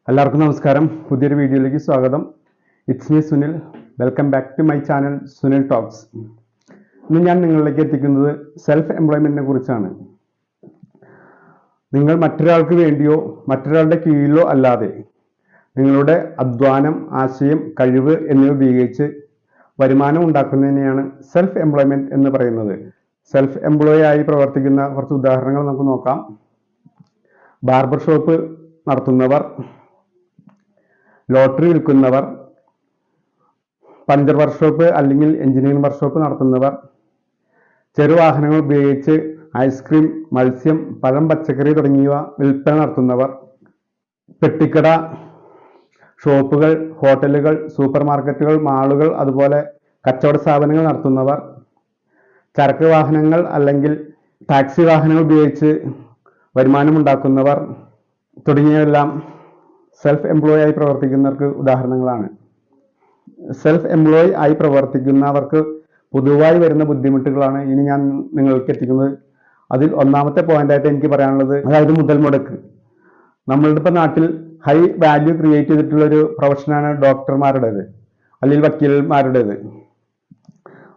എല്ലാവർക്കും നമസ്കാരം. പുതിയൊരു വീഡിയോയിലേക്ക് സ്വാഗതം. It's me Sunil. Welcome back to my channel Sunil talks. ഇന്ന് ഞാൻ നിങ്ങളിലേക്ക് എത്തിക്കുന്നത് സെൽഫ് എംപ്ലോയ്മെന്റിനെ കുറിച്ചാണ്. നിങ്ങൾ മറ്റൊരാൾക്ക് വേണ്ടിയോ മറ്റൊരാളുടെ കീഴിലോ അല്ലാതെ നിങ്ങളുടെ അധ്വാനം, ആശയം, കഴിവ് എന്നിവ ഉപയോഗിച്ച് വരുമാനം ഉണ്ടാക്കുന്നതിനെയാണ് സെൽഫ് എംപ്ലോയ്മെന്റ് എന്ന് പറയുന്നത്. സെൽഫ് എംപ്ലോയി ആയി പ്രവർത്തിക്കുന്ന കുറച്ച് ഉദാഹരണങ്ങൾ നമുക്ക് നോക്കാം. ബാർബർ ഷോപ്പ് നടത്തുന്നവർ, ലോട്ടറി വിൽക്കുന്നവർ, പഞ്ചർ വർക്ക്ഷോപ്പ് അല്ലെങ്കിൽ എഞ്ചിനീയറിംഗ് വർക്ക്ഷോപ്പ് നടത്തുന്നവർ, ചെറുവാഹനങ്ങൾ ഉപയോഗിച്ച് ഐസ്ക്രീം, മത്സ്യം, പഴം, പച്ചക്കറി തുടങ്ങിയവ വിൽപ്പന നടത്തുന്നവർ, പെട്ടിക്കട, ഷോപ്പുകൾ, ഹോട്ടലുകൾ, സൂപ്പർ മാർക്കറ്റുകൾ, മാളുകൾ, അതുപോലെ കച്ചവട സ്ഥാപനങ്ങൾ നടത്തുന്നവർ, ചരക്ക് വാഹനങ്ങൾ അല്ലെങ്കിൽ ടാക്സി വാഹനങ്ങൾ ഉപയോഗിച്ച് വരുമാനമുണ്ടാക്കുന്നവർ തുടങ്ങിയവയെല്ലാം സെൽഫ് എംപ്ലോയി ആയി പ്രവർത്തിക്കുന്നവർക്ക് ഉദാഹരണങ്ങളാണ്. സെൽഫ് എംപ്ലോയി ആയി പ്രവർത്തിക്കുന്നവർക്ക് പൊതുവായി വരുന്ന ബുദ്ധിമുട്ടുകളാണ് ഇനി ഞാൻ നിങ്ങൾക്ക് എത്തിക്കുന്നത്. അതിൽ ഒന്നാമത്തെ പോയിന്റായിട്ട് എനിക്ക് പറയാനുള്ളത്, അതായത് മുതൽ മുടക്ക്. നമ്മളുടെ ഇപ്പം നാട്ടിൽ ഹൈ വാല്യൂ ക്രിയേറ്റ് ചെയ്തിട്ടുള്ളൊരു പ്രൊഫഷനാണ് ഡോക്ടർമാരുടേത് അല്ലെങ്കിൽ വക്കീൽമാരുടേത്.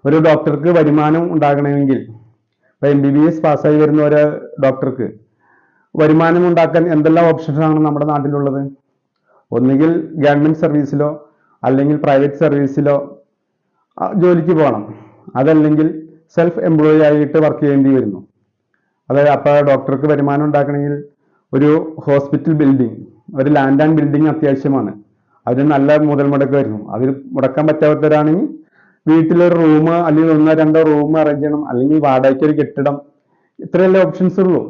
ഒരു ഡോക്ടർക്ക് വരുമാനം ഉണ്ടാകണമെങ്കിൽ, ഇപ്പം MBBS പാസ്സായി വരുന്ന ഒരു ഡോക്ടർക്ക് വരുമാനം ഉണ്ടാക്കാൻ എന്തെല്ലാം ഓപ്ഷൻസാണ് നമ്മുടെ നാട്ടിലുള്ളത്? ഒന്നുകിൽ ഗവൺമെന്റ് സർവീസിലോ അല്ലെങ്കിൽ പ്രൈവറ്റ് സർവീസിലോ ജോലിക്ക് പോകണം, അതല്ലെങ്കിൽ സെൽഫ് എംപ്ലോയി ആയിട്ട് വർക്ക് ചെയ്യേണ്ടി വരുന്നു. അതായത് അപ്പോൾ ഡോക്ടർക്ക് വരുമാനം ഉണ്ടാക്കണമെങ്കിൽ ഒരു ഹോസ്പിറ്റൽ ബിൽഡിംഗ്, ഒരു ലാൻഡ് ആൻഡ് ബിൽഡിംഗ് അത്യാവശ്യമാണ്. അതിന് നല്ല മുതൽ മുടക്ക് വരുന്നു. അതിൽ മുടക്കാൻ പറ്റാത്തവരാണെങ്കിൽ വീട്ടിലൊരു റൂം അല്ലെങ്കിൽ 1-2 റൂം അറേഞ്ച് ചെയ്യണം, അല്ലെങ്കിൽ വാടകയ്ക്ക് ഒരു കെട്ടിടം. ഇത്രയല്ലേ ഓപ്ഷൻസ് ഉള്ളൂ.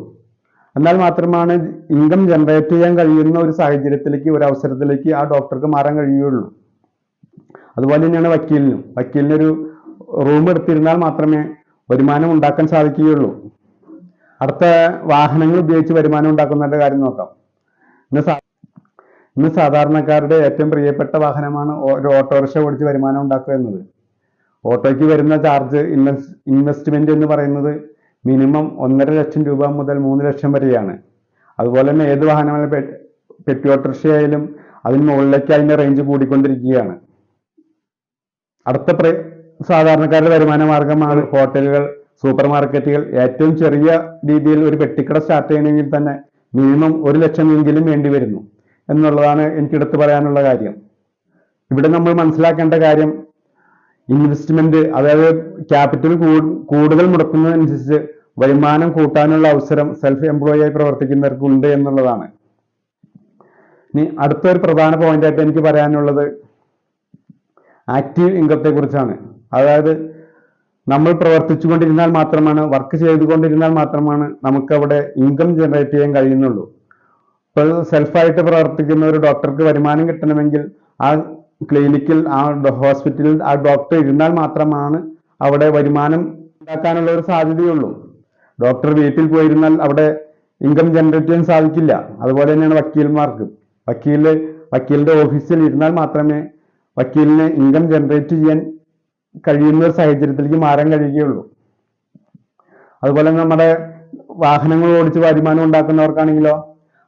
എന്നാൽ മാത്രമാണ് ഇൻകം ജനറേറ്റ് ചെയ്യാൻ കഴിയുന്ന ഒരു സാഹചര്യത്തിലേക്ക്, ഒരു അവസരത്തിലേക്ക് ആ ഡോക്ടർക്ക് മാറാൻ കഴിയുള്ളൂ. അതുപോലെ തന്നെയാണ് വക്കീലിനൊരു റൂം എടുത്തിരുന്നാൽ മാത്രമേ വരുമാനം ഉണ്ടാക്കാൻ സാധിക്കുകയുള്ളൂ. അടുത്ത വാഹനങ്ങൾ ഉപയോഗിച്ച് വരുമാനം ഉണ്ടാക്കുന്നതിന്റെ കാര്യം നോക്കാം. ഇന്ന് സാധാരണക്കാരുടെ ഏറ്റവും പ്രിയപ്പെട്ട വാഹനമാണ് ഒരു ഓട്ടോറിക്ഷ ഓടിച്ച് വരുമാനം ഉണ്ടാക്കുക എന്നത്. ഓട്ടോയ്ക്ക് വരുന്ന ചാർജ്, ഇൻവെസ്റ്റ്മെന്റ് എന്ന് പറയുന്നത് മിനിമം 1.5 ലക്ഷം രൂപ മുതൽ 3 ലക്ഷം വരെയാണ്. അതുപോലെ തന്നെ ഏത് വാഹനമായാലും, പെട്ടി ഓട്ടോറിക്ഷയായാലും അതിന് മുകളിലേക്ക് അതിന്റെ റേഞ്ച് കൂടിക്കൊണ്ടിരിക്കുകയാണ്. അടുത്ത സാധാരണക്കാരുടെ വരുമാന മാർഗമാണ് ഹോട്ടലുകൾ, സൂപ്പർ മാർക്കറ്റുകൾ. ഏറ്റവും ചെറിയ രീതിയിൽ ഒരു പെട്ടിക്കട സ്റ്റാർട്ട് ചെയ്യണമെങ്കിൽ തന്നെ മിനിമം 1 ലക്ഷമെങ്കിലും വേണ്ടി വരുന്നു എന്നുള്ളതാണ് എനിക്കെടുത്ത് പറയാനുള്ള കാര്യം. ഇവിടെ നമ്മൾ മനസ്സിലാക്കേണ്ട കാര്യം, ഇൻവെസ്റ്റ്മെന്റ്, അതായത് ക്യാപിറ്റൽ കൂടുതൽ മുടക്കുന്നതനുസരിച്ച് വരുമാനം കൂട്ടാനുള്ള അവസരം സെൽഫ് എംപ്ലോയി ആയി പ്രവർത്തിക്കുന്നവർക്ക് ഉണ്ട് എന്നുള്ളതാണ്. ഇനി അടുത്തൊരു പ്രധാന പോയിന്റായിട്ട് എനിക്ക് പറയാനുള്ളത് ആക്റ്റീവ് ഇൻകത്തെ കുറിച്ചാണ്. അതായത് നമ്മൾ പ്രവർത്തിച്ചുകൊണ്ടിരുന്നാൽ മാത്രമാണ്, വർക്ക് ചെയ്തുകൊണ്ടിരുന്നാൽ മാത്രമാണ് നമുക്ക് അവിടെ ഇൻകം ജനറേറ്റ് ചെയ്യാൻ കഴിയുന്നുള്ളൂ. ഇപ്പോൾ സെൽഫായിട്ട് പ്രവർത്തിക്കുന്ന ഒരു ഡോക്ടർക്ക് വരുമാനം കിട്ടണമെങ്കിൽ ആ ക്ലിനിക്കിൽ, ആ ഹോസ്പിറ്റലിൽ ആ ഡോക്ടർ ഇരുന്നാൽ മാത്രമാണ് അവിടെ വരുമാനം ഉണ്ടാക്കാനുള്ള ഒരു സാധ്യതയുള്ളൂ. ഡോക്ടർ വീട്ടിൽ പോയിരുന്നാൽ അവിടെ ഇൻകം ജനറേറ്റ് ചെയ്യാൻ സാധിക്കില്ല. അതുപോലെ തന്നെയാണ് വക്കീൽമാർക്ക്. വക്കീലിന്റെ ഓഫീസിൽ ഇരുന്നാൽ മാത്രമേ വക്കീലിന് ഇൻകം ജനറേറ്റ് ചെയ്യാൻ കഴിയുന്ന ഒരു സാഹചര്യത്തിലേക്ക് മാറാൻ കഴിയുകയുള്ളൂ. അതുപോലെ നമ്മുടെ വാഹനങ്ങൾ ഓടിച്ച് വരുമാനം ഉണ്ടാക്കുന്നവർക്കാണെങ്കിലോ,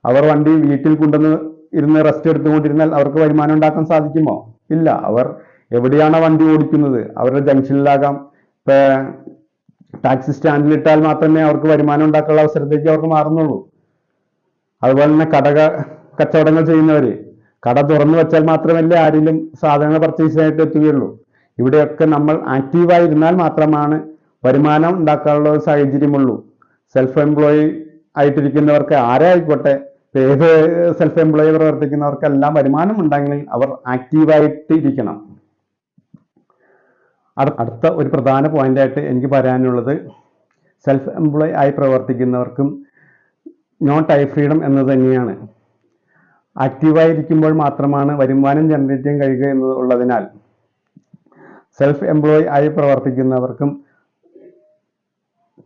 അവർ വണ്ടി വീട്ടിൽ കൊണ്ടുവന്ന് ഇരുന്ന് റെസ്റ്റ് എടുത്തുകൊണ്ടിരുന്നാൽ അവർക്ക് വരുമാനം ഉണ്ടാക്കാൻ സാധിക്കുമോ? ഇല്ല. അവർ എവിടെയാണോ വണ്ടി ഓടിക്കുന്നത്, അവരുടെ ജംഗ്ഷനിലാകാം, ടാക്സി സ്റ്റാൻഡിൽ ഇട്ടാൽ മാത്രമേ അവർക്ക് വരുമാനം ഉണ്ടാക്കാനുള്ള അവസരത്തേക്ക് അവർക്ക് മാറുന്നുള്ളൂ. അതുപോലെ തന്നെ കച്ചവടങ്ങൾ ചെയ്യുന്നവര് കട തുറന്നു വെച്ചാൽ മാത്രമല്ലേ ആരെങ്കിലും സാധനങ്ങൾ പർച്ചേസ് ആയിട്ട് എത്തുകയുള്ളൂ. ഇവിടെയൊക്കെ നമ്മൾ ആക്റ്റീവായി ഇരുന്നാൽ മാത്രമാണ് വരുമാനം ഉണ്ടാക്കാനുള്ള ഒരു സാഹചര്യമുള്ളൂ. സെൽഫ് എംപ്ലോയി ആയിട്ടിരിക്കുന്നവർക്ക് ആരായിക്കോട്ടെ, ഏത് സെൽഫ് എംപ്ലോയി പ്രവർത്തിക്കുന്നവർക്കെല്ലാം വരുമാനം ഉണ്ടെങ്കിൽ അവർ ആക്റ്റീവായിട്ട് ഇരിക്കണം. അടുത്ത ഒരു പ്രധാന പോയിന്റായിട്ട് എനിക്ക് പറയാനുള്ളത്, സെൽഫ് എംപ്ലോയി ആയി പ്രവർത്തിക്കുന്നവർക്കും നോ ടൈം ഫ്രീഡം എന്നത് തന്നെയാണ്. ആക്റ്റീവായിരിക്കുമ്പോൾ മാത്രമാണ് വരുമാനം ജനറേറ്റ് ചെയ്യാൻ കഴിയുക എന്നുള്ളതിനാൽ സെൽഫ് എംപ്ലോയി ആയി പ്രവർത്തിക്കുന്നവർക്കും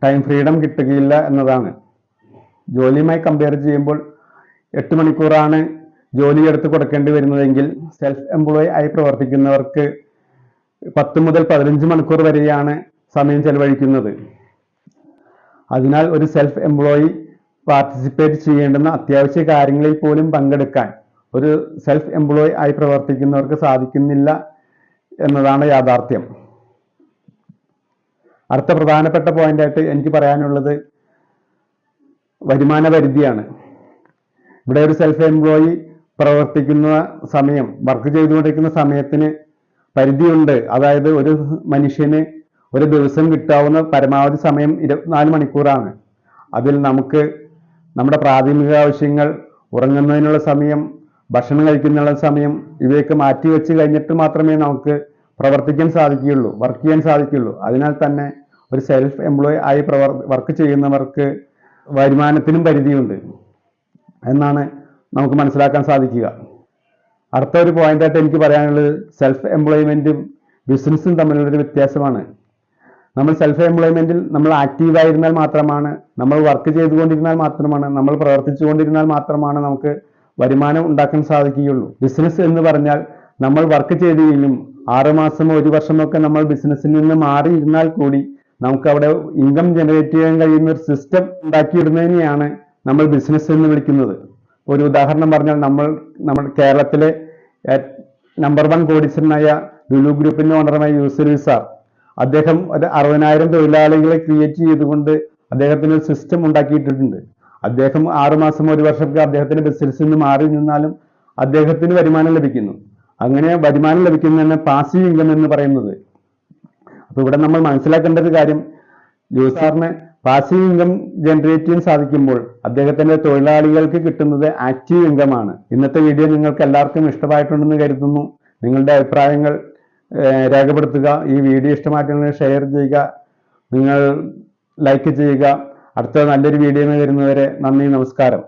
ടൈം ഫ്രീഡം കിട്ടുകയില്ല എന്നതാണ്. ജോലിയുമായി കമ്പയർ ചെയ്യുമ്പോൾ 8 മണിക്കൂറാണ് ജോലി എടുത്ത് കൊടുക്കേണ്ടി വരുന്നതെങ്കിൽ സെൽഫ് എംപ്ലോയി ആയി പ്രവർത്തിക്കുന്നവർക്ക് 10 മുതൽ 15 മണിക്കൂർ വരെയാണ് സമയം ചെലവഴിക്കുന്നത്. അതിനാൽ ഒരു സെൽഫ് എംപ്ലോയി പാർട്ടിസിപ്പേറ്റ് ചെയ്യേണ്ടുന്ന അത്യാവശ്യ കാര്യങ്ങളിൽ പോലും പങ്കെടുക്കാൻ ഒരു സെൽഫ് എംപ്ലോയ് ആയി പ്രവർത്തിക്കുന്നവർക്ക് സാധിക്കുന്നില്ല എന്നതാണ് യാഥാർത്ഥ്യം. അടുത്ത പ്രധാനപ്പെട്ട പോയിന്റായിട്ട് എനിക്ക് പറയാനുള്ളത് വരുമാന പരിധിയാണ്. ഇവിടെ ഒരു സെൽഫ് എംപ്ലോയി പ്രവർത്തിക്കുന്ന സമയം, വർക്ക് ചെയ്തുകൊണ്ടിരിക്കുന്ന സമയത്തിന് പരിധിയുണ്ട്. അതായത് ഒരു മനുഷ്യന് ഒരു ദിവസം കിട്ടാവുന്ന പരമാവധി സമയം 24 മണിക്കൂറാണ്. അതിൽ നമുക്ക് നമ്മുടെ പ്രാഥമിക ആവശ്യങ്ങൾ, ഉറങ്ങുന്നതിനുള്ള സമയം, ഭക്ഷണം കഴിക്കുന്നതിനുള്ള സമയം ഇവയൊക്കെ മാറ്റിവെച്ച് കഴിഞ്ഞിട്ട് മാത്രമേ നമുക്ക് പ്രവർത്തിക്കാൻ സാധിക്കുകയുള്ളൂ, വർക്ക് ചെയ്യാൻ സാധിക്കുകയുള്ളൂ. അതിനാൽ തന്നെ ഒരു സെൽഫ് എംപ്ലോയ് ആയി വർക്ക് ചെയ്യുന്നവർക്ക് വരുമാനത്തിനും പരിധിയുണ്ട് എന്നാണ് നമുക്ക് മനസ്സിലാക്കാൻ സാധിക്കുക. അടുത്ത ഒരു പോയിന്റായിട്ട് എനിക്ക് പറയാനുള്ളത് സെൽഫ് എംപ്ലോയ്മെന്റും ബിസിനസ്സും തമ്മിലുള്ളൊരു വ്യത്യാസമാണ്. നമ്മൾ സെൽഫ് എംപ്ലോയ്മെന്റിൽ നമ്മൾ ആക്റ്റീവായിരുന്നാൽ മാത്രമാണ്, നമ്മൾ വർക്ക് ചെയ്തുകൊണ്ടിരുന്നാൽ മാത്രമാണ്, നമ്മൾ പ്രവർത്തിച്ചുകൊണ്ടിരുന്നാൽ മാത്രമാണ് നമുക്ക് വരുമാനം ഉണ്ടാക്കാൻ സാധിക്കുകയുള്ളൂ. ബിസിനസ് എന്ന് പറഞ്ഞാൽ നമ്മൾ വർക്ക് ചെയ്തില്ലെങ്കിലും 6 മാസമോ 1 വർഷമൊക്കെ നമ്മൾ ബിസിനസ്സിൽ നിന്ന് മാറിയിരുന്നാൽ കൂടി നമുക്ക് അവിടെ ഇൻകം ജനറേറ്റ് ചെയ്യാൻ കഴിയുന്ന ഒരു സിസ്റ്റം ഉണ്ടാക്കിയിടുന്നതിനെയാണ് നമ്മൾ ബിസിനസ് എന്ന് വിളിക്കുന്നത്. ഒരു ഉദാഹരണം പറഞ്ഞാൽ നമ്മൾ കേരളത്തിലെ നമ്പർ 1 കോടീശ്വരനായ ലുലു ഗ്രൂപ്പിന്റെ ഓണറുമായ യൂസഫ് സാർ, അദ്ദേഹം ഒരു 60,000 തൊഴിലാളികളെ ക്രിയേറ്റ് ചെയ്തുകൊണ്ട് അദ്ദേഹത്തിന് ഒരു സിസ്റ്റം ഉണ്ടാക്കിയിട്ടുണ്ട്. അദ്ദേഹം 6 മാസം 1 വർഷമൊക്കെ അദ്ദേഹത്തിന്റെ ബിസിനസ്സിൽ നിന്ന് മാറി നിന്നാലും അദ്ദേഹത്തിന് വരുമാനം ലഭിക്കുന്നു. അങ്ങനെ വരുമാനം ലഭിക്കുന്നതാണ് പാസീവ് ഇൻകം എന്ന് പറയുന്നത്. അപ്പൊ ഇവിടെ നമ്മൾ മനസ്സിലാക്കേണ്ട ഒരു കാര്യം, യൂസഫ് സാറിന് പാസീവ് ഇൻകം ജനറേറ്റ് ചെയ്യാൻ സാധിക്കുമ്പോൾ അദ്ദേഹത്തിന്റെ തൊഴിലാളികൾക്ക് കിട്ടുന്നത് ആക്റ്റീവ് ഇൻകം ആണ്. ഇന്നത്തെ വീഡിയോ നിങ്ങൾക്ക് എല്ലാവർക്കും ഇഷ്ടമായിട്ടുണ്ടെന്ന് കരുതുന്നു. നിങ്ങളുടെ അഭിപ്രായങ്ങൾ രേഖപ്പെടുത്തുക. ഈ വീഡിയോ ഇഷ്ടമായിട്ടുണ്ടെങ്കിൽ ഷെയർ ചെയ്യുക, നിങ്ങൾ ലൈക്ക് ചെയ്യുക. അടുത്ത നല്ലൊരു വീഡിയോ വരുന്നവരെ നന്ദി, നമസ്കാരം.